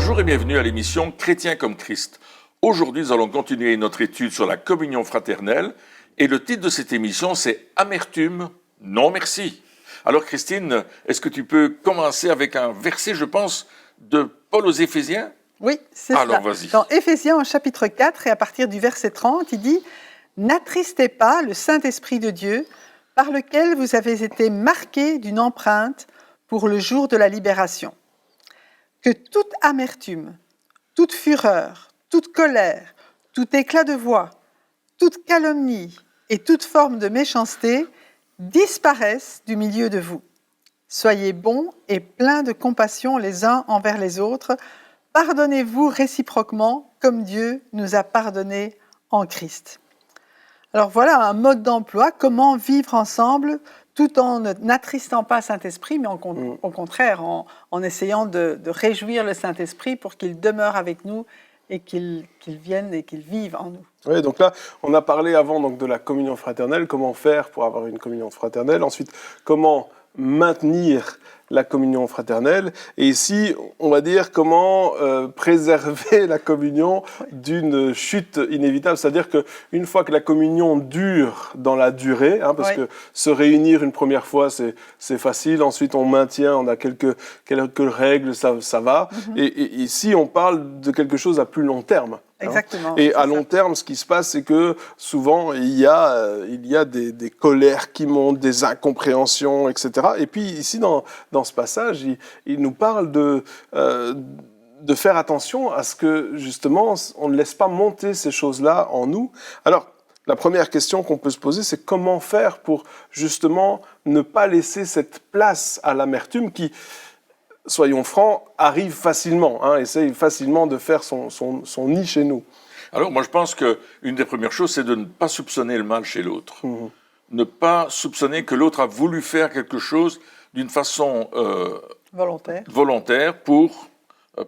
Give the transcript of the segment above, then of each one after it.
Bonjour et bienvenue à l'émission Chrétien comme Christ. Aujourd'hui, nous allons continuer notre étude sur la communion fraternelle et le titre de cette émission, c'est « Amertume, non merci ». Alors Christine, est-ce que tu peux commencer avec un verset, je pense, de Paul aux Éphésiens ? Oui, c'est ça. Alors vas-y. Dans Éphésiens, au chapitre 4, et à partir du verset 30, il dit « N'attristez pas le Saint-Esprit de Dieu, par lequel vous avez été marqués d'une empreinte pour le jour de la libération. Que toute amertume, toute fureur, toute colère, tout éclat de voix, toute calomnie et toute forme de méchanceté disparaissent du milieu de vous. Soyez bons et pleins de compassion les uns envers les autres. Pardonnez-vous réciproquement comme Dieu nous a pardonné en Christ. » Alors voilà un mode d'emploi, comment vivre ensemble tout en n'attristant pas Saint-Esprit, mais au contraire, en essayant de réjouir le Saint-Esprit pour qu'il demeure avec nous et qu'il vienne et qu'il vive en nous. Oui, donc là, on a parlé avant donc, de la communion fraternelle, comment faire pour avoir une communion fraternelle, ensuite, comment maintenir la communion fraternelle, et ici, on va dire comment préserver la communion d'une chute inévitable, c'est-à-dire qu'une fois que la communion dure dans la durée, parce que se réunir une première fois, c'est facile, ensuite on maintient, on a quelques règles, ça va, et ici, on parle de quelque chose à plus long terme. Exactement. Et à long terme, ce qui se passe, c'est que souvent, il y a des colères qui montent, des incompréhensions, etc. Et puis ici, dans ce passage, il nous parle de faire attention à ce que, justement, on ne laisse pas monter ces choses-là en nous. Alors, la première question qu'on peut se poser, c'est comment faire pour, justement, ne pas laisser cette place à l'amertume qui, soyons francs, arrive facilement, essaye facilement de faire son nid chez nous. Alors moi je pense qu'une des premières choses, c'est de ne pas soupçonner le mal chez l'autre. Ne pas soupçonner que l'autre a voulu faire quelque chose d'une façon volontaire pour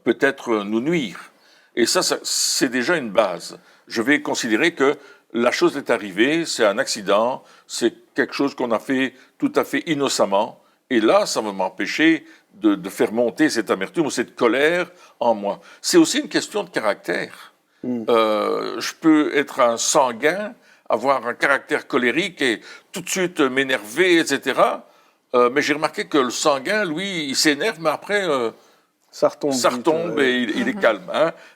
peut-être nous nuire. Et ça, c'est déjà une base. Je vais considérer que la chose est arrivée, c'est un accident, c'est quelque chose qu'on a fait tout à fait innocemment. Et là, ça va m'empêcher de faire monter cette amertume ou cette colère en moi. C'est aussi une question de caractère. Je peux être un sanguin, avoir un caractère colérique et tout de suite m'énerver, etc. Mais j'ai remarqué que le sanguin, lui, il s'énerve, mais après, ça retombe et il est calme.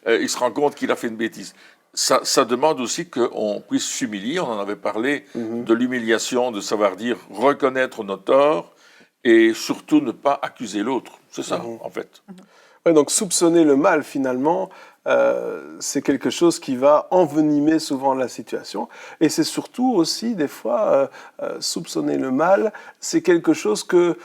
Il se rend compte qu'il a fait une bêtise. Ça demande aussi qu'on puisse s'humilier. On en avait parlé de l'humiliation, de savoir dire, reconnaître nos torts, et surtout ne pas accuser l'autre. C'est ça, en fait. Ouais, donc soupçonner le mal, finalement, c'est quelque chose qui va envenimer souvent la situation. Et c'est surtout aussi, des fois, soupçonner le mal, c'est quelque chose que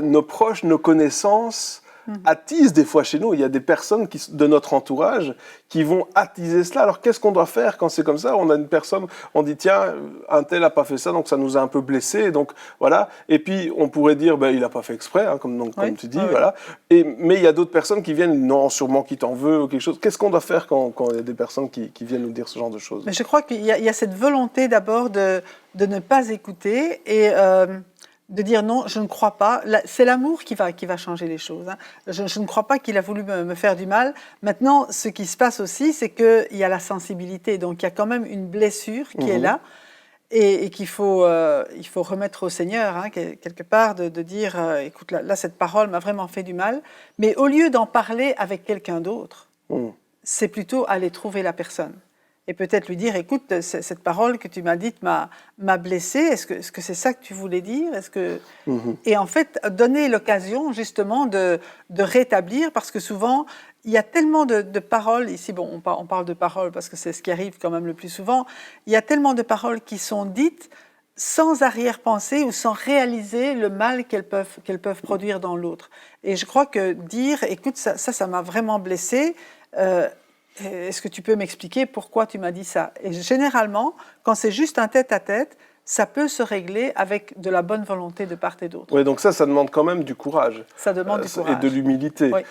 nos proches, nos connaissances attisent des fois chez nous. Il y a des personnes de notre entourage qui vont attiser cela. Alors qu'est-ce qu'on doit faire quand c'est comme ça ? On a une personne, on dit tiens, un tel n'a pas fait ça, donc ça nous a un peu blessés, donc voilà. Et puis on pourrait dire il n'a pas fait exprès, comme tu dis, voilà. Mais il y a d'autres personnes qui viennent, non, sûrement qu'il t'en veut ou quelque chose. Qu'est-ce qu'on doit faire quand il y a des personnes qui viennent nous dire ce genre de choses ? Mais je crois qu'il y a cette volonté d'abord de ne pas écouter et de dire non, je ne crois pas. C'est l'amour qui va changer les choses. Je ne crois pas qu'il a voulu me faire du mal. Maintenant, ce qui se passe aussi, c'est qu'il y a la sensibilité. Donc, il y a quand même une blessure qui est là et qu'il faut remettre au Seigneur, quelque part, de dire, écoute, là, cette parole m'a vraiment fait du mal. Mais au lieu d'en parler avec quelqu'un d'autre, c'est plutôt aller trouver la personne. Et peut-être lui dire, écoute, cette parole que tu m'as dite m'a blessée, est-ce que c'est ça que tu voulais dire ? Et en fait, donner l'occasion justement de rétablir, parce que souvent, il y a tellement de paroles, ici, on parle de paroles parce que c'est ce qui arrive quand même le plus souvent, il y a tellement de paroles qui sont dites sans arrière-pensée ou sans réaliser le mal qu'elles peuvent produire dans l'autre. Et je crois que dire, écoute, ça m'a vraiment blessée, est-ce que tu peux m'expliquer pourquoi tu m'as dit ça ? Et généralement, quand c'est juste un tête-à-tête, ça peut se régler avec de la bonne volonté de part et d'autre. Oui, donc ça demande quand même du courage. Ça demande du courage. Et de l'humilité. Oui.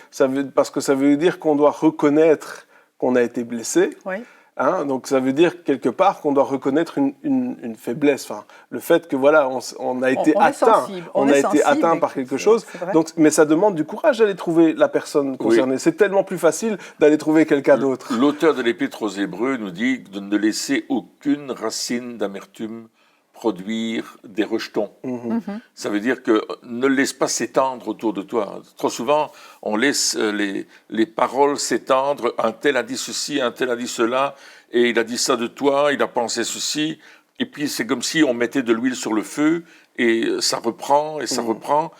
Parce que ça veut dire qu'on doit reconnaître qu'on a été blessé. Oui. Hein, donc ça veut dire quelque part qu'on doit reconnaître une faiblesse. Enfin, le fait que voilà, on a été atteint, on a été atteint par quelque chose. Donc, mais ça demande du courage d'aller trouver la personne concernée. Oui. C'est tellement plus facile d'aller trouver quelqu'un d'autre. L'auteur de l'Épître aux Hébreux nous dit de ne laisser aucune racine d'amertume produire des rejetons. Ça veut dire que ne laisse pas s'étendre autour de toi. Trop souvent, on laisse les paroles s'étendre. Un tel a dit ceci, un tel a dit cela, et il a dit ça de toi, il a pensé ceci. Et puis c'est comme si on mettait de l'huile sur le feu, et ça reprend, et ça reprend.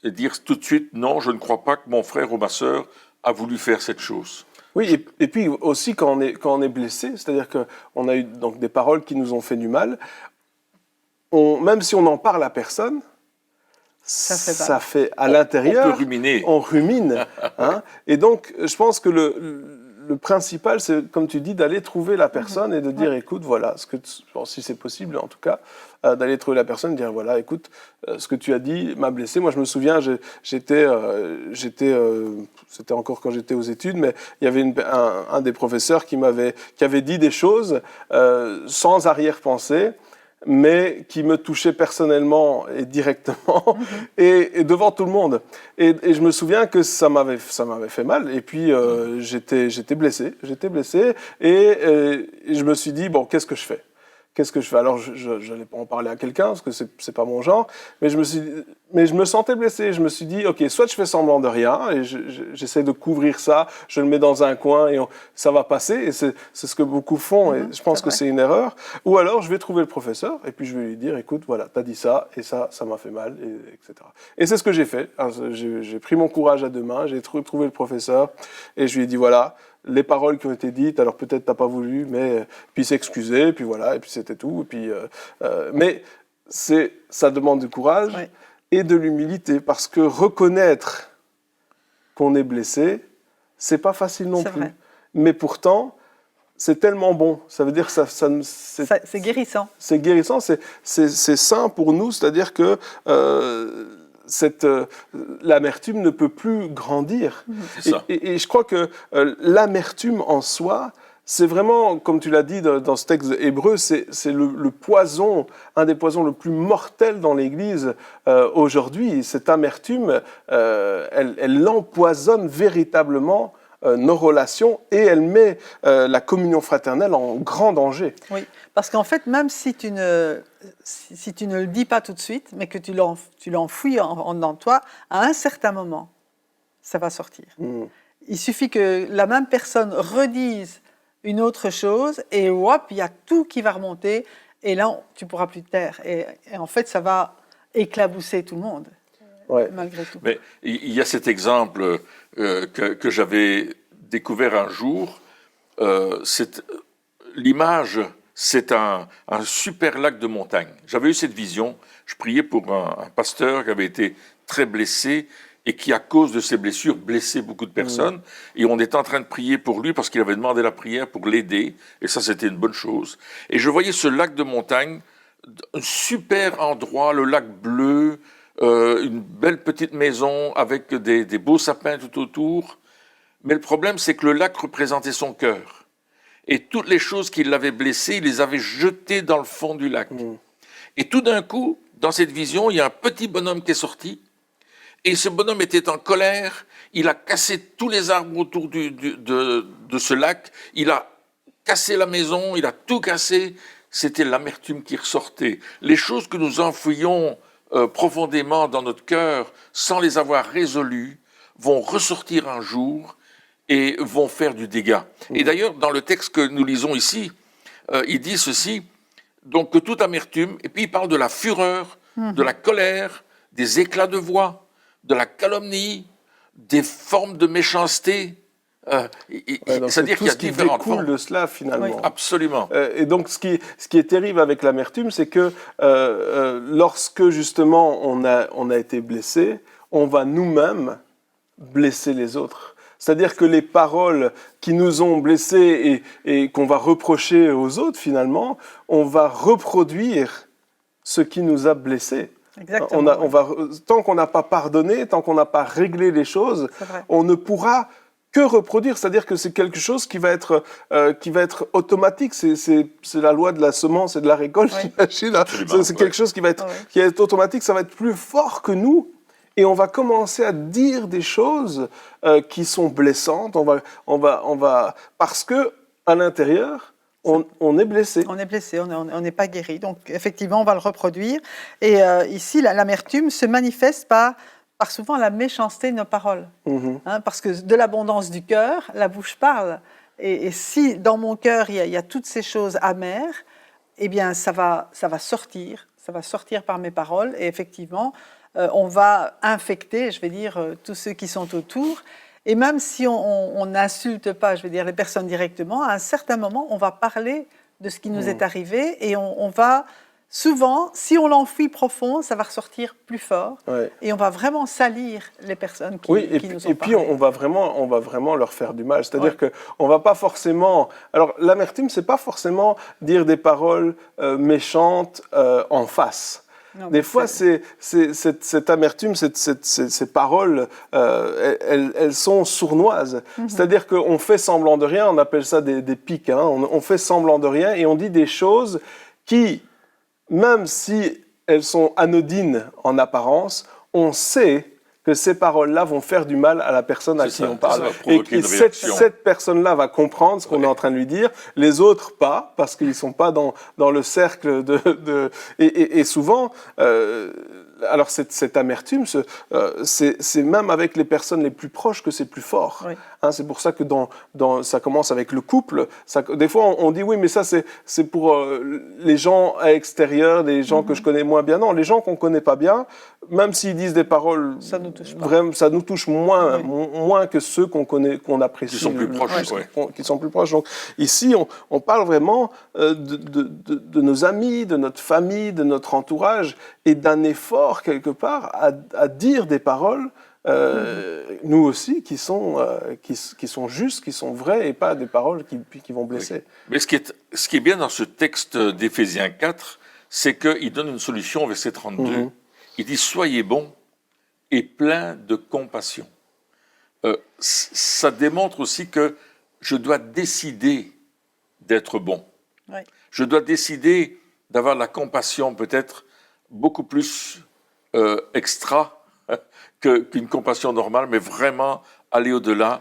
Et dire tout de suite, non, je ne crois pas que mon frère ou ma sœur a voulu faire cette chose. Oui, et puis aussi quand on est blessé, c'est-à-dire qu'on a eu donc des paroles qui nous ont fait du mal, même si on en parle à personne, ça fait à l'intérieur, on peut ruminer. On rumine. Hein, et donc, je pense que le principal, c'est, comme tu dis, d'aller trouver la personne et de dire, écoute, voilà, si c'est possible en tout cas, d'aller trouver la personne et dire, voilà, écoute, ce que tu as dit m'a blessé. Moi, je me souviens, c'était encore quand j'étais aux études, mais il y avait un des professeurs qui avait dit des choses sans arrière-pensée, mais qui me touchait personnellement et directement et devant tout le monde. Et je me souviens que ça m'avait fait mal. Et puis j'étais blessé et je me suis dit bon, qu'est-ce que je fais ? Alors je n'allais pas en parler à quelqu'un parce que c'est pas mon genre, mais je me sentais blessé. Je me suis dit ok, soit je fais semblant de rien et j'essaie de couvrir ça, je le mets dans un coin et ça va passer. Et c'est ce que beaucoup font et je pense que c'est une erreur. Ou alors je vais trouver le professeur et puis je vais lui dire écoute voilà, t'as dit ça et ça m'a fait mal, etc. Et c'est ce que j'ai fait. J'ai pris mon courage à deux mains, j'ai trouvé le professeur et je lui ai dit voilà. Les paroles qui ont été dites, alors peut-être t'as pas voulu, mais puis s'excuser, puis voilà, et puis c'était tout. Et puis, mais ça demande du courage et de l'humilité, parce que reconnaître qu'on est blessé, c'est pas facile non plus. Vrai. Mais pourtant, c'est tellement bon. Ça veut dire que c'est guérissant. C'est guérissant, c'est sain pour nous, c'est-à-dire que l'amertume ne peut plus grandir. Et je crois que l'amertume en soi, c'est vraiment, comme tu l'as dit dans ce texte hébreu, c'est le poison, un des poisons le plus mortel dans l'Église aujourd'hui. Cette amertume, elle empoisonne véritablement nos relations et elle met la communion fraternelle en grand danger. Oui, parce qu'en fait, même si tu ne le dis pas tout de suite, mais que tu l'enfouis en toi, à un certain moment, ça va sortir. Il suffit que la même personne redise une autre chose et hop, il y a tout qui va remonter et là, tu ne pourras plus te taire. Et en fait, ça va éclabousser tout le monde. Malgré tout. Mais il y a cet exemple que j'avais découvert un jour. L'image, c'est un super lac de montagne. J'avais eu cette vision. Je priais pour un pasteur qui avait été très blessé et qui, à cause de ses blessures, blessait beaucoup de personnes. Et on était en train de prier pour lui parce qu'il avait demandé la prière pour l'aider. Et ça, c'était une bonne chose. Et je voyais ce lac de montagne, un super endroit, le lac bleu, une belle petite maison avec des beaux sapins tout autour. Mais le problème, c'est que le lac représentait son cœur. Et toutes les choses qui l'avaient blessé, il les avait jetées dans le fond du lac. Et tout d'un coup, dans cette vision, il y a un petit bonhomme qui est sorti. Et ce bonhomme était en colère. Il a cassé tous les arbres autour de ce lac. Il a cassé la maison, il a tout cassé. C'était l'amertume qui ressortait. Les choses que nous enfouions profondément dans notre cœur, sans les avoir résolues, vont ressortir un jour et vont faire du dégât. Et d'ailleurs, dans le texte que nous lisons ici, il dit ceci, donc que toute amertume, et puis il parle de la fureur, de la colère, des éclats de voix, de la calomnie, des formes de méchanceté. C'est-à-dire qu'il y a différentes formes. Tout ce qui découle de cela, finalement. Oui, absolument. Et donc, ce qui est terrible avec l'amertume, c'est que lorsque, justement, on a été blessé, on va nous-mêmes blesser les autres. C'est-à-dire que les paroles qui nous ont blessés et qu'on va reprocher aux autres, finalement, on va reproduire ce qui nous a blessés. Exactement. Tant qu'on n'a pas pardonné, tant qu'on n'a pas réglé les choses, on ne pourra que reproduire, c'est-à-dire que c'est quelque chose qui va être automatique. C'est la loi de la semence et de la récolte, j'imagine. C'est quelque chose qui va être automatique, ça va être plus fort que nous. Et on va commencer à dire des choses qui sont blessantes. Parce que à l'intérieur, on est blessé. On est blessé, on n'est pas guéri. Donc effectivement, on va le reproduire. Et ici, l'amertume se manifeste par souvent la méchanceté de nos paroles. Parce que de l'abondance du cœur, la bouche parle. Et si dans mon cœur, il y a toutes ces choses amères, eh bien, ça va sortir. Ça va sortir par mes paroles. Et effectivement, on va infecter, je vais dire, tous ceux qui sont autour. Et même si on n'insulte pas, je vais dire, les personnes directement, à un certain moment, on va parler de ce qui nous est arrivé et on va souvent, si on l'enfuit profond, ça va ressortir plus fort et on va vraiment salir les personnes qui nous ont parlé. Et puis on va vraiment leur faire du mal. C'est-à-dire qu'on va pas forcément... Alors l'amertume, c'est pas forcément dire des paroles méchantes en face. Non, des fois, cette amertume, ces paroles, elles sont sournoises. C'est-à-dire qu'on fait semblant de rien, on appelle ça des piques. On fait semblant de rien et on dit des choses qui, même si elles sont anodines en apparence, on sait que ces paroles-là vont faire du mal à la personne à qui on parle. Et cette personne-là va comprendre ce qu'on est en train de lui dire, les autres pas, parce qu'ils ne sont pas dans le cercle Et souvent, alors cette amertume, c'est même avec les personnes les plus proches que c'est plus fort. C'est pour ça que ça commence avec le couple. Des fois, on dit oui, mais ça c'est pour les gens à l'extérieur, les gens que je connais moins bien. Non, les gens qu'on ne connaît pas bien, même s'ils disent des paroles, ça nous touche moins que ceux qu'on connaît, qu'on apprécie. Qui sont plus proches. Qui sont plus proches. Donc ici, on parle vraiment de nos amis, de notre famille, de notre entourage, et d'un effort quelque part à dire des paroles, nous aussi, qui sont justes, qui sont vraies, et pas des paroles qui vont blesser. Mais ce qui est bien dans ce texte d'Éphésiens 4, c'est qu'il donne une solution au verset 32. Il dit « Soyez bons et pleins de compassion ». Ça démontre aussi que je dois décider d'être bon. Je dois décider d'avoir la compassion peut-être beaucoup plus extra qu'une compassion normale, mais vraiment aller au-delà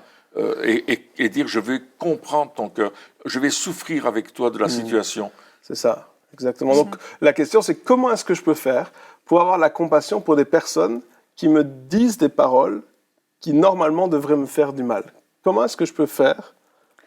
et dire je vais comprendre ton cœur, je vais souffrir avec toi de la situation. C'est ça, exactement. Donc la question c'est comment est-ce que je peux faire pour avoir la compassion pour des personnes qui me disent des paroles qui normalement devraient me faire du mal. Comment est-ce que je peux faire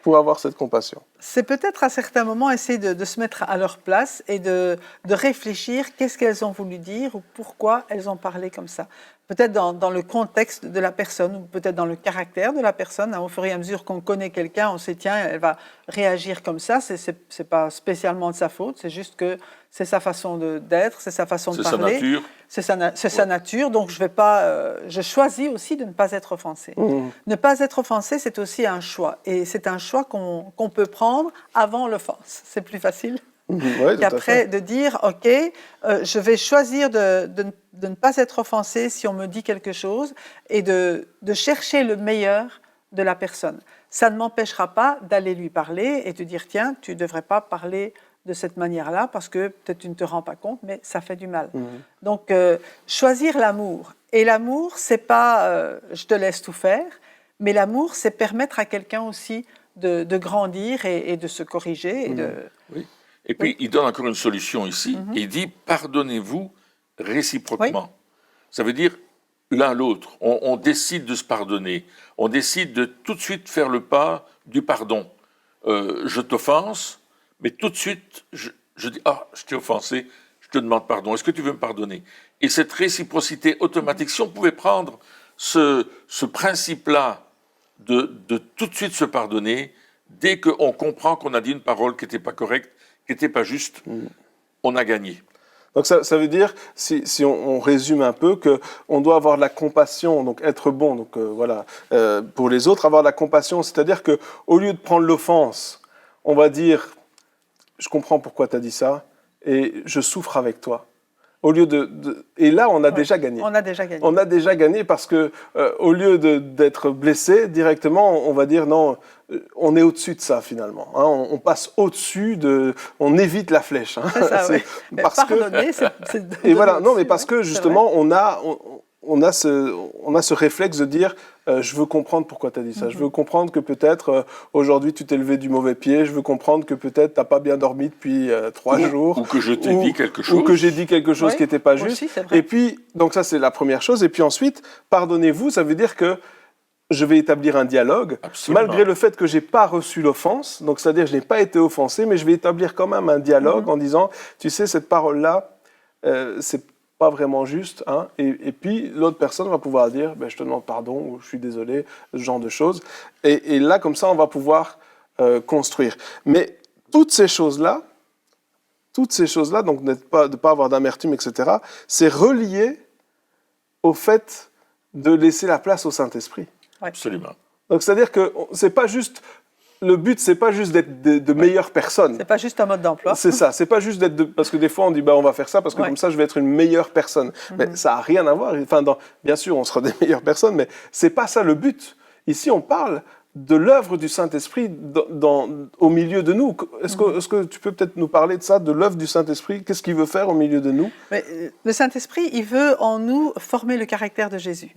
pour avoir cette compassion? C'est peut-être à certains moments essayer de se mettre à leur place et de réfléchir qu'est-ce qu'elles ont voulu dire ou pourquoi elles ont parlé comme ça. Peut-être dans le contexte de la personne ou peut-être dans le caractère de la personne. Au fur et à mesure qu'on connaît quelqu'un, on sait tiens, elle va réagir comme ça. C'est pas spécialement de sa faute, c'est juste que c'est sa façon d'être, c'est sa façon de parler. C'est sa nature. Donc je choisis aussi de ne pas être offensé. Ne pas être offensé, c'est aussi un choix. Et c'est un choix qu'on peut prendre avant l'offense. C'est plus facile. Qu'après de dire ok, je vais choisir de ne pas être offensé si on me dit quelque chose et de chercher le meilleur de la personne. Ça ne m'empêchera pas d'aller lui parler et de dire tiens, tu ne devrais pas parler de cette manière-là parce que peut-être tu ne te rends pas compte, mais ça fait du mal. Donc choisir l'amour. Et l'amour, c'est pas je te laisse tout faire, mais l'amour, c'est permettre à quelqu'un aussi de grandir et de se corriger. Oui. Et puis, il donne encore une solution ici. Il dit, pardonnez-vous réciproquement. Ça veut dire l'un l'autre. On décide de se pardonner. On décide de tout de suite faire le pas du pardon. Je t'offense, mais tout de suite, je dis, je t'ai offensé, je te demande pardon. Est-ce que tu veux me pardonner? Et cette réciprocité automatique, si on pouvait prendre ce principe-là de tout de suite se pardonner, dès qu'on comprend qu'on a dit une parole qui n'était pas correcte, qui n'était pas juste, on a gagné. Donc ça veut dire, si on résume un peu, qu'on doit avoir de la compassion, donc être bon, donc pour les autres, avoir de la compassion, c'est-à-dire qu'au lieu de prendre l'offense, on va dire, je comprends pourquoi tu as dit ça, et je souffre avec toi. Au lieu et là, on a déjà gagné. On a déjà gagné. On a déjà gagné parce que au lieu d'être blessé directement, on va dire non, on est au-dessus de ça finalement. Hein, on passe au-dessus on évite la flèche. Hein. C'est ça, oui. Pardonner, c'est et voilà, non, mais parce que justement, on a ce réflexe de dire je veux comprendre pourquoi tu as dit ça. Je veux comprendre que peut-être aujourd'hui tu t'es levé du mauvais pied. Je veux comprendre que peut-être tu n'as pas bien dormi depuis 3 jours. Ou que je t'ai dit quelque chose. Ou que j'ai dit quelque chose qui n'était pas juste. Aussi, et puis, donc ça c'est la première chose. Et puis ensuite, pardonnez-vous, ça veut dire que je vais établir un dialogue, malgré le fait que je n'ai pas reçu l'offense. Donc c'est-à-dire que je n'ai pas été offensé, mais je vais établir quand même un dialogue en disant, tu sais, cette parole-là, c'est pas vraiment juste, hein, et puis l'autre personne va pouvoir dire je te demande pardon ou je suis désolé, ce genre de choses, et là comme ça on va pouvoir construire. Mais toutes ces choses-là, donc de ne pas avoir d'amertume, etc., c'est relié au fait de laisser la place au Saint-Esprit. Absolument. Donc c'est-à-dire que c'est pas juste. Le but, c'est pas juste d'être de meilleures personnes. C'est pas juste un mode d'emploi. C'est ça. C'est pas juste parce que des fois on dit on va faire ça parce que comme ça je vais être une meilleure personne. Mais ça a rien à voir. Enfin, bien sûr, on sera des meilleures personnes, mais c'est pas ça le but. Ici, on parle de l'œuvre du Saint-Esprit au milieu de nous. Est-ce que tu peux peut-être nous parler de ça, de l'œuvre du Saint-Esprit? Qu'est-ce qu'il veut faire au milieu de nous? Mais, le Saint-Esprit, il veut en nous former le caractère de Jésus.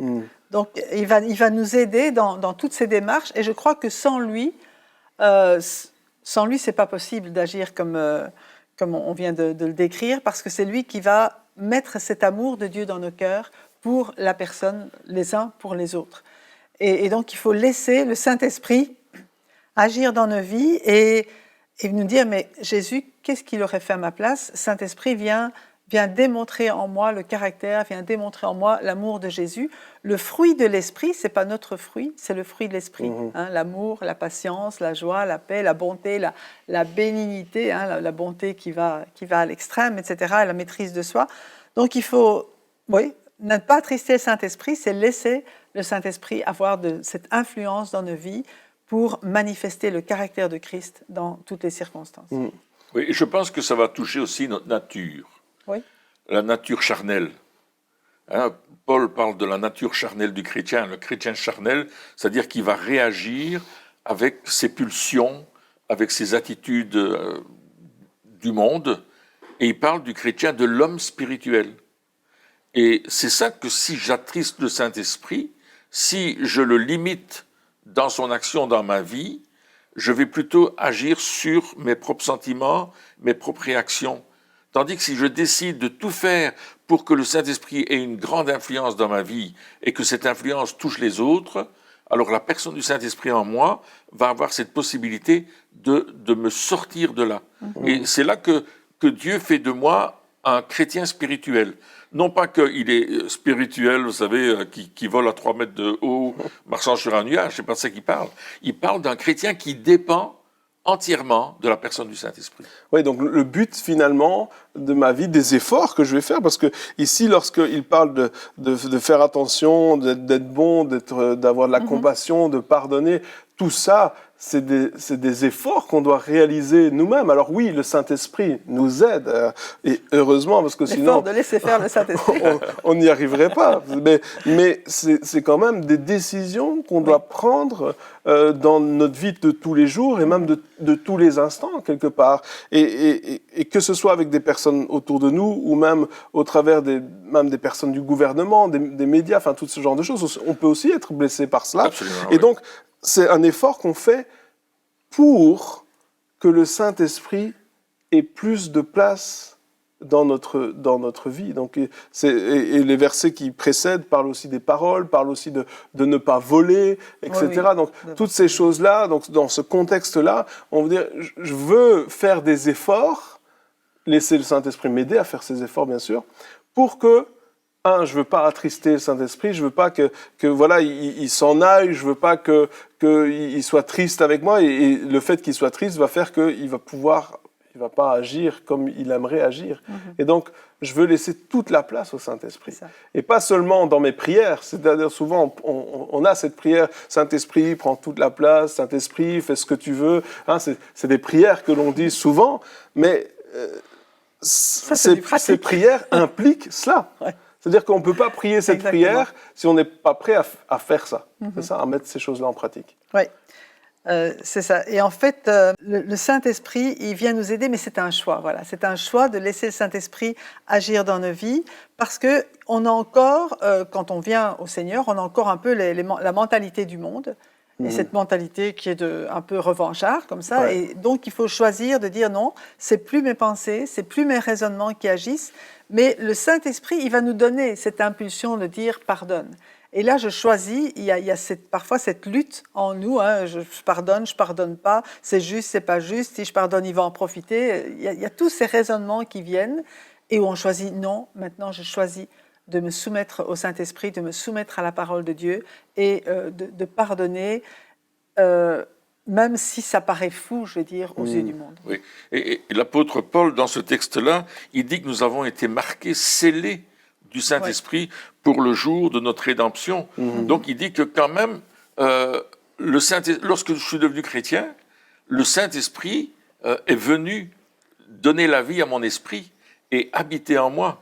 Donc, il va nous aider dans toutes ces démarches. Et je crois que sans lui, c'est pas possible d'agir comme on vient de le décrire, parce que c'est lui qui va mettre cet amour de Dieu dans nos cœurs pour la personne, les uns pour les autres. Et donc, il faut laisser le Saint-Esprit agir dans nos vies et nous dire, mais Jésus, qu'est-ce qu'il aurait fait à ma place? Saint-Esprit vient démontrer en moi le caractère, vient démontrer en moi l'amour de Jésus. Le fruit de l'esprit, c'est pas notre fruit, c'est le fruit de l'esprit. Hein, l'amour, la patience, la joie, la paix, la bonté, la bénignité, hein, la bonté qui va à l'extrême, etc., la maîtrise de soi. Donc il faut, ne pas attrister le Saint-Esprit, c'est laisser le Saint-Esprit avoir cette influence dans nos vies pour manifester le caractère de Christ dans toutes les circonstances. Oui, et je pense que ça va toucher aussi notre nature. Oui. La nature charnelle. Hein, Paul parle de la nature charnelle du chrétien. Le chrétien charnel, c'est-à-dire qu'il va réagir avec ses pulsions, avec ses attitudes du monde. Et il parle du chrétien, de l'homme spirituel. Et c'est ça que si j'attriste le Saint-Esprit, si je le limite dans son action dans ma vie, je vais plutôt agir sur mes propres sentiments, mes propres réactions. Tandis que si je décide de tout faire pour que le Saint-Esprit ait une grande influence dans ma vie et que cette influence touche les autres, alors la personne du Saint-Esprit en moi va avoir cette possibilité de me sortir de là. Et c'est là que Dieu fait de moi un chrétien spirituel. Non pas qu'il est spirituel, vous savez, qui vole à 3 mètres de haut, marchant sur un nuage, c'est pas de ça qu'il parle. Il parle d'un chrétien qui dépend entièrement de la personne du Saint-Esprit. Oui, donc le but finalement de ma vie, des efforts que je vais faire, parce que ici, lorsqu'il parle de faire attention, d'être bon, d'avoir de la compassion, de pardonner, tout ça, c'est des efforts qu'on doit réaliser nous-mêmes. Alors oui, le Saint-Esprit nous aide, et heureusement, parce que sinon... L'effort de laisser faire le Saint-Esprit. on n'y arriverait pas. Mais c'est quand même des décisions qu'on doit prendre dans notre vie de tous les jours, et même de tous les instants, quelque part. Et que ce soit avec des personnes autour de nous, ou même au travers même des personnes du gouvernement, des médias, enfin tout ce genre de choses, on peut aussi être blessé par cela. Absolument, et donc, c'est un effort qu'on fait pour que le Saint-Esprit ait plus de place dans notre vie. Donc, et les versets qui précèdent parlent aussi des paroles, parlent aussi de ne pas voler, etc. Oui. Donc, toutes ces choses-là, donc, dans ce contexte-là, on veut dire, je veux faire des efforts, laisser le Saint-Esprit m'aider à faire ces efforts, bien sûr, pour que je ne veux pas attrister le Saint-Esprit, je ne veux pas que voilà, il s'en aille, je ne veux pas qu'il soit triste avec moi, et le fait qu'il soit triste va faire qu'il va pas agir comme il aimerait agir. Et donc, je veux laisser toute la place au Saint-Esprit. Et pas seulement dans mes prières, c'est-à-dire souvent, on a cette prière, Saint-Esprit, prends toute la place, Saint-Esprit, fais ce que tu veux. Hein, c'est des prières que l'on dit souvent, mais ces prières impliquent cela. Ouais. C'est-à-dire qu'on ne peut pas prier cette prière si on n'est pas prêt à faire ça. C'est ça, à mettre ces choses-là en pratique. Oui, c'est ça. Et en fait, le Saint-Esprit, il vient nous aider, mais c'est un choix. Voilà. C'est un choix de laisser le Saint-Esprit agir dans nos vies, parce qu'on a encore, quand on vient au Seigneur, on a encore un peu la mentalité du monde. Et cette mentalité qui est un peu revanchard, comme ça. Ouais. Et donc, il faut choisir de dire non, c'est plus mes pensées, c'est plus mes raisonnements qui agissent, mais le Saint-Esprit, il va nous donner cette impulsion de dire pardonne. Et là, je choisis, il y a parfois cette lutte en nous, hein, je pardonne pas, c'est juste, c'est pas juste, si je pardonne, il va en profiter. Il y a tous ces raisonnements qui viennent et où on choisit non, maintenant je choisis de me soumettre au Saint-Esprit, de me soumettre à la parole de Dieu et de pardonner, même si ça paraît fou, je veux dire, aux yeux du monde. Oui. Et l'apôtre Paul, dans ce texte-là, il dit que nous avons été marqués, scellés du Saint-Esprit pour le jour de notre rédemption. Donc il dit que quand même, lorsque je suis devenu chrétien, le Saint-Esprit est venu donner la vie à mon esprit et habiter en moi.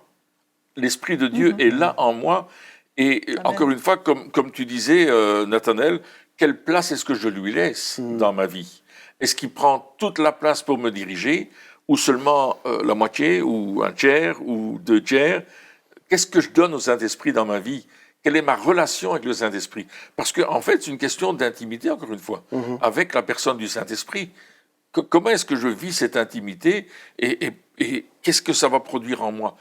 L'Esprit de Dieu est là en moi. Et Amen. Encore une fois, comme tu disais, Nathanaël, quelle place est-ce que je lui laisse dans ma vie? Est-ce qu'il prend toute la place pour me diriger, ou seulement la moitié, ou un tiers, ou 2 tiers? Qu'est-ce que je donne au Saint-Esprit dans ma vie? Quelle est ma relation avec le Saint-Esprit? Parce qu'en fait, c'est une question d'intimité, encore une fois, avec la personne du Saint-Esprit. Comment est-ce que je vis cette intimité et qu'est-ce que ça va produire en moi?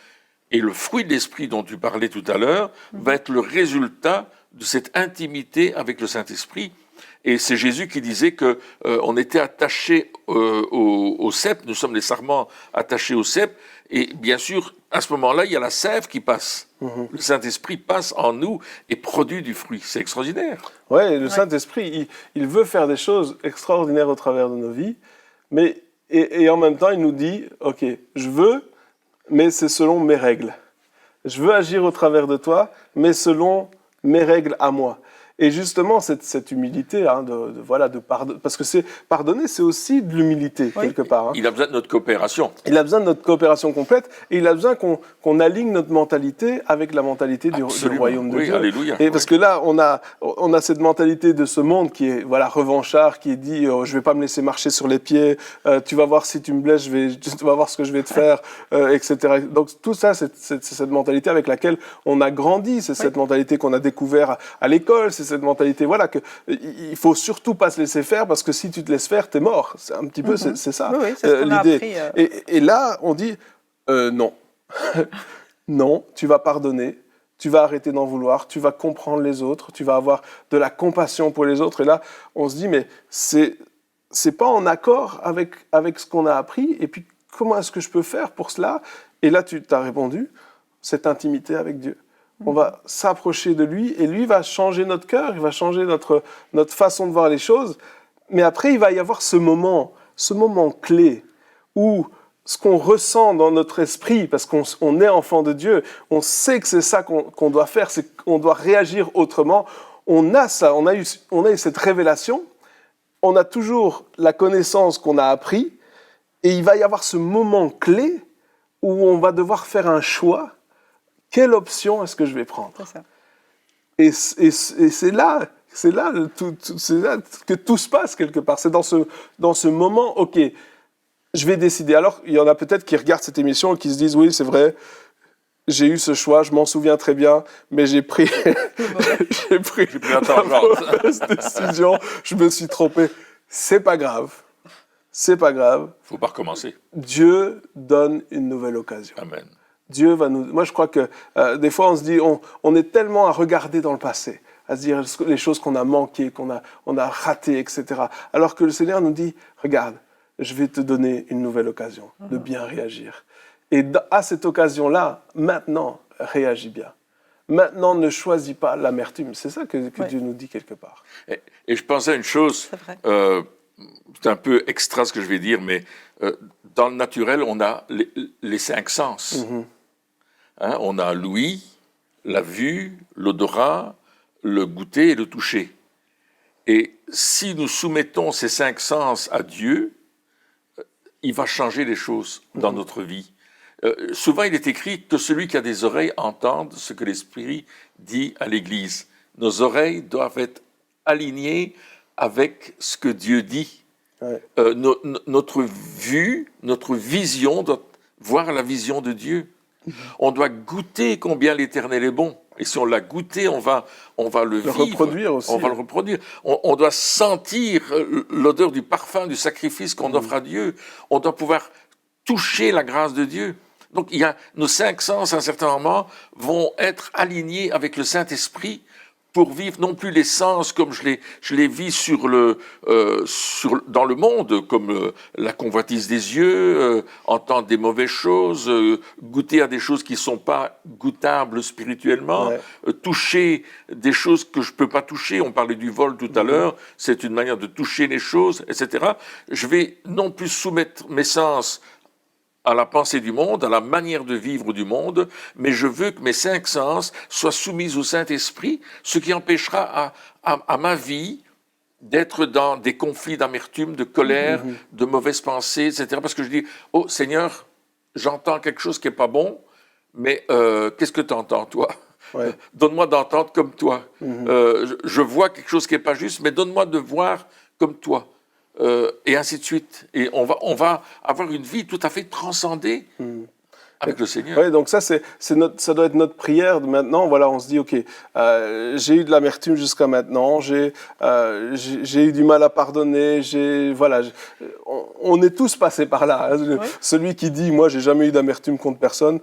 Et le fruit de l'esprit dont tu parlais tout à l'heure va être le résultat de cette intimité avec le Saint-Esprit. Et c'est Jésus qui disait qu'on était attachés au cep, nous sommes les sarments attachés au cep, et bien sûr, à ce moment-là, il y a la sève qui passe. Le Saint-Esprit passe en nous et produit du fruit. C'est extraordinaire. Oui, le Saint-Esprit, il veut faire des choses extraordinaires au travers de nos vies, mais et en même temps, il nous dit, ok, je veux, mais c'est selon mes règles. Je veux agir au travers de toi, mais selon mes règles à moi. Et justement, cette humilité, hein, de pardonner, parce que pardonner, c'est aussi de l'humilité, quelque part. Hein. Il a besoin de notre coopération. Il a besoin de notre coopération complète, et il a besoin qu'on aligne notre mentalité avec la mentalité du royaume de Dieu. Alléluia. Et parce que là, on a cette mentalité de ce monde qui est revanchard, qui dit je vais pas me laisser marcher sur les pieds, tu vas voir si tu me blesses, tu vas voir ce que je vais te faire, etc. Donc tout ça, c'est cette mentalité avec laquelle on a grandi, c'est cette mentalité qu'on a découvert à l'école, c'est cette mentalité, il faut surtout pas se laisser faire, parce que si tu te laisses faire, t'es mort. C'est un petit peu, c'est ça, oui, c'est ce qu'on a l'idée. Appris, Et là, on dit, non. Non, tu vas pardonner, tu vas arrêter d'en vouloir, tu vas comprendre les autres, tu vas avoir de la compassion pour les autres. Et là, on se dit, mais c'est pas en accord avec ce qu'on a appris, et puis comment est-ce que je peux faire pour cela? Et là, tu t'as répondu, cette intimité avec Dieu. On va s'approcher de lui, et lui va changer notre cœur, il va changer notre façon de voir les choses. Mais après, il va y avoir ce moment clé où ce qu'on ressent dans notre esprit, parce qu'on est enfant de Dieu, on sait que c'est ça qu'on doit faire, c'est qu'on doit réagir autrement. On a ça, on a eu cette révélation, on a toujours la connaissance qu'on a appris, et il va y avoir ce moment clé où on va devoir faire un choix. Quelle option est-ce que je vais prendre? C'est ça. Et c'est là que tout se passe quelque part. C'est dans ce moment, ok, je vais décider. Alors, il y en a peut-être qui regardent cette émission et qui se disent, oui, c'est vrai, j'ai eu ce choix, je m'en souviens très bien, mais j'ai pris la mauvaise décision, je me suis trompé. C'est pas grave. C'est pas grave. Faut pas recommencer. Dieu donne une nouvelle occasion. Amen. Dieu va nous... Moi, je crois que des fois, on se dit, on est tellement à regarder dans le passé, à se dire les choses qu'on a manquées, qu'on a ratées, etc. Alors que le Seigneur nous dit, regarde, je vais te donner une nouvelle occasion de bien réagir. Et à cette occasion-là, maintenant, réagis bien. Maintenant, ne choisis pas l'amertume. C'est ça que Dieu nous dit quelque part. Et je pensais à une chose, c'est un peu extra ce que je vais dire, mais dans le naturel, on a les 5 sens. Hein, on a l'ouïe, la vue, l'odorat, le goûter et le toucher. Et si nous soumettons ces 5 sens à Dieu, il va changer les choses dans notre vie. Souvent, il est écrit que celui qui a des oreilles entende ce que l'Esprit dit à l'Église. Nos oreilles doivent être alignées avec ce que Dieu dit. Ouais. Notre vue, notre vision doit voir la vision de Dieu. On doit goûter combien l'Éternel est bon. Et si on l'a goûté, on va le vivre. Reproduire aussi. On va le reproduire. On doit sentir l'odeur du parfum, du sacrifice qu'on offre à Dieu. On doit pouvoir toucher la grâce de Dieu. Donc, nos 5 sens, à un certain moment, vont être alignés avec le Saint-Esprit pour vivre non plus les sens comme je les vis dans le monde, comme la convoitise des yeux, entendre des mauvaises choses, goûter à des choses qui ne sont pas goûtables spirituellement, toucher des choses que je ne peux pas toucher. On parlait du vol tout à l'heure, c'est une manière de toucher les choses, etc. Je vais non plus soumettre mes sens à la pensée du monde, à la manière de vivre du monde, mais je veux que mes 5 sens soient soumis au Saint-Esprit, ce qui empêchera à ma vie d'être dans des conflits d'amertume, de colère, de mauvaises pensées, etc. Parce que je dis, oh Seigneur, j'entends quelque chose qui n'est pas bon, mais qu'est-ce que tu entends, toi ? Ouais. Donne-moi d'entendre comme toi. Je vois quelque chose qui n'est pas juste, mais donne-moi de voir comme toi. Et ainsi de suite. Et on va avoir une vie tout à fait transcendée avec le Seigneur. Oui, donc ça doit être notre prière de maintenant. Voilà, on se dit, ok, j'ai eu de l'amertume jusqu'à maintenant, j'ai eu du mal à pardonner, on est tous passés par là. Hein. Oui. Celui qui dit, moi, j'ai jamais eu d'amertume contre personne,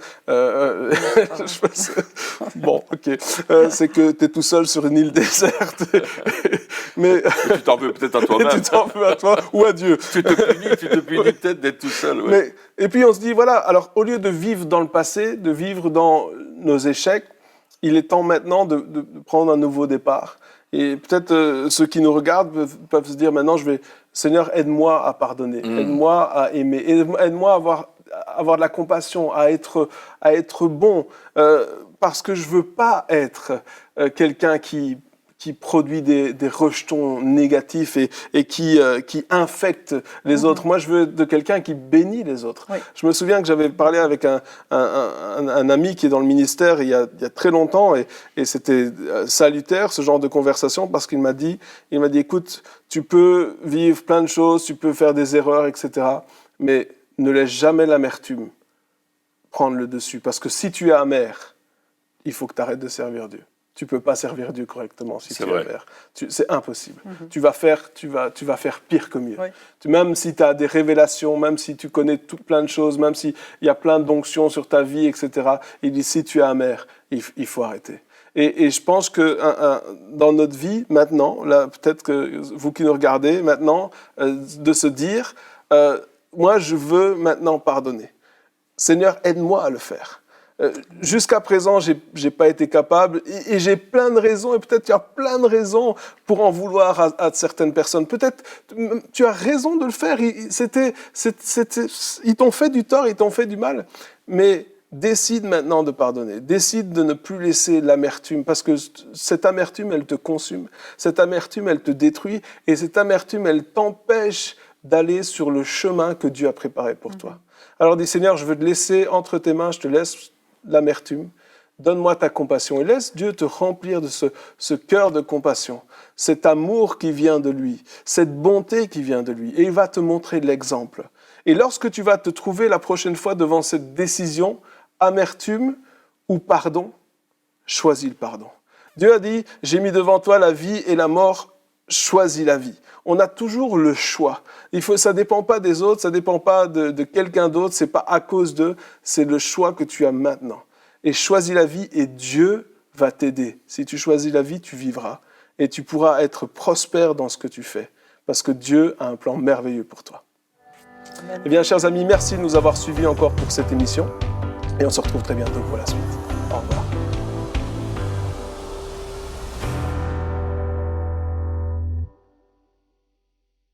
bon, ok, c'est que tu es tout seul sur une île déserte. Mais tu t'en veux peut-être à toi-même. Tu t'en veux à toi ou à Dieu. Tu te punis peut-être d'être tout seul. Ouais. Et puis on se dit, voilà, alors au lieu de vivre dans le passé, de vivre dans nos échecs, il est temps maintenant de prendre un nouveau départ. Et peut-être ceux qui nous regardent peuvent se dire maintenant, Seigneur, aide-moi à pardonner, aide-moi à aimer, aide-moi à avoir de la compassion, à être bon, parce que je veux pas être quelqu'un qui produit des rejetons négatifs et qui infecte les autres. Moi, je veux être de quelqu'un qui bénit les autres. Oui. Je me souviens que j'avais parlé avec un ami qui est dans le ministère il y a très longtemps et c'était salutaire, ce genre de conversation, parce qu'il m'a dit, écoute, tu peux vivre plein de choses, tu peux faire des erreurs, etc., mais ne laisse jamais l'amertume prendre le dessus, parce que si tu es amer, il faut que tu arrêtes de servir Dieu. Tu ne peux pas servir Dieu correctement si tu es amer. C'est impossible. Tu vas faire pire que mieux. Oui. Même si tu as des révélations, même si tu connais plein de choses, même s'il y a plein d'onctions sur ta vie, etc., il dit, si tu es amer, il faut arrêter. Et je pense que dans notre vie, maintenant, là, peut-être que vous qui nous regardez, maintenant, de se dire, moi, je veux maintenant pardonner. Seigneur, aide-moi à le faire. Jusqu'à présent, j'ai pas été capable et j'ai plein de raisons et peut-être il y a plein de raisons pour en vouloir à certaines personnes. Peut-être tu as raison de le faire. Ils t'ont fait du tort, ils t'ont fait du mal. Mais décide maintenant de pardonner. Décide de ne plus laisser l'amertume parce que cette amertume, elle te consume. Cette amertume, elle te détruit et cette amertume, elle t'empêche d'aller sur le chemin que Dieu a préparé pour toi. Alors dis, Seigneur, je veux te laisser entre tes mains, je te laisse l'amertume, donne-moi ta compassion et laisse Dieu te remplir de ce cœur de compassion, cet amour qui vient de lui, cette bonté qui vient de lui et il va te montrer l'exemple. Et lorsque tu vas te trouver la prochaine fois devant cette décision, amertume ou pardon, choisis le pardon. Dieu a dit, j'ai mis devant toi la vie et la mort, choisis la vie. On a toujours le choix. Ça ne dépend pas des autres, ça ne dépend pas de quelqu'un d'autre, ce n'est pas à cause d'eux, c'est le choix que tu as maintenant. Et choisis la vie et Dieu va t'aider. Si tu choisis la vie, tu vivras et tu pourras être prospère dans ce que tu fais parce que Dieu a un plan merveilleux pour toi. Amen. Eh bien, chers amis, merci de nous avoir suivis encore pour cette émission et on se retrouve très bientôt pour la suite. Au revoir.